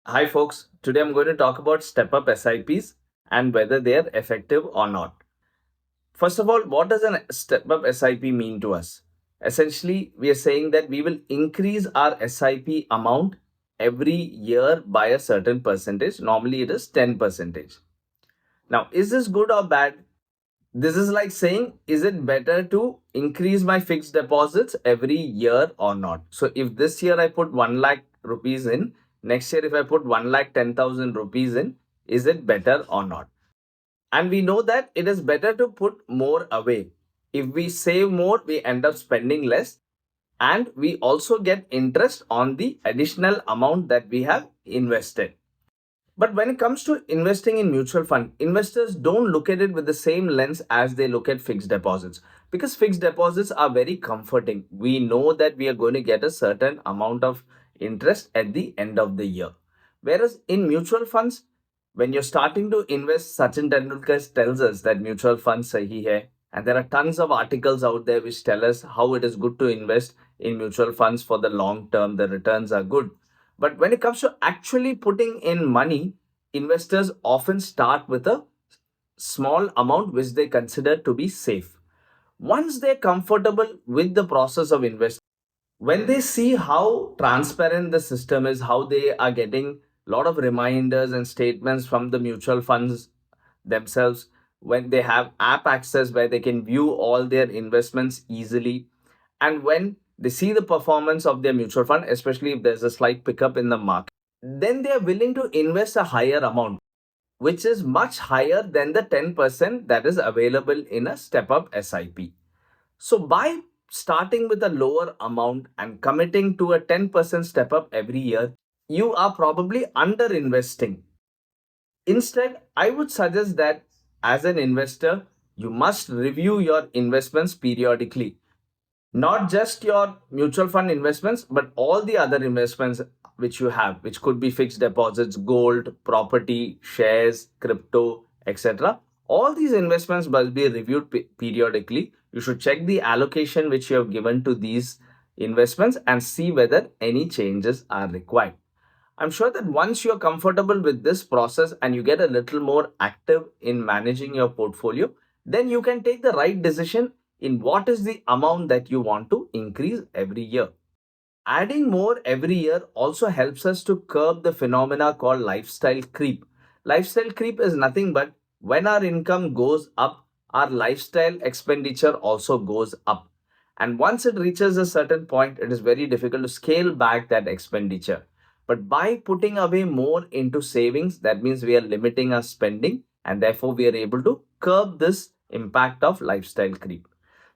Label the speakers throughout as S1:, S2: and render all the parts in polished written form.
S1: Hi folks, today I'm going to talk about step-up SIPs and whether they're effective or not. First of all, what does a step-up SIP mean to us? Essentially, we are saying that we will increase our SIP amount every year by a certain percentage. Normally, it is 10%. Now, is this good or bad? This is like saying, is it better to increase my fixed deposits every year or not? So if this year I put 1 lakh rupees in, next year if I put 1 lakh 10,000 rupees in, is it better or not? And we know that it is better to put more away. If we save more, we end up spending less, and we also get interest on the additional amount that we have invested. But when it comes to investing in mutual fund, investors don't look at it with the same lens as they look at fixed deposits, because fixed deposits are very comforting. We know that we are going to get a certain amount of interest at the end of the year. Whereas in mutual funds, when you're starting to invest, Sachin Tendulkar tells us that mutual funds sahi hai. And there are tons of articles out there which tell us how it is good to invest in mutual funds for the long term. The returns are good. But when it comes to actually putting in money, investors often start with a small amount which they consider to be safe. Once they're comfortable with the process of investing, when they see how transparent the system is, how they are getting a lot of reminders and statements from the mutual funds themselves, when they have app access where they can view all their investments easily, and when they see the performance of their mutual fund, especially if there's a slight pickup in the market, then they are willing to invest a higher amount, which is much higher than the 10% that is available in a step up SIP. So, by starting with a lower amount and committing to a 10% step up every year, you are probably under investing. Instead, I would suggest that as an investor, you must review your investments periodically. Not just your mutual fund investments, but all the other investments which you have, which could be fixed deposits, gold, property, shares, crypto, etc. All these investments must be reviewed periodically. You should check the allocation which you have given to these investments and see whether any changes are required. I'm sure that once you're comfortable with this process and you get a little more active in managing your portfolio, then you can take the right decision in what is the amount that you want to increase every year. Adding more every year also helps us to curb the phenomena called lifestyle creep. Lifestyle creep is nothing but when our income goes up, our lifestyle expenditure also goes up. And once it reaches a certain point, it is very difficult to scale back that expenditure. But by putting away more into savings, that means we are limiting our spending, and therefore we are able to curb this impact of lifestyle creep.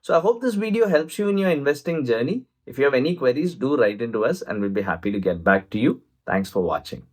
S1: So I hope this video helps you in your investing journey. If you have any queries, do write into us and we'll be happy to get back to you. Thanks for watching.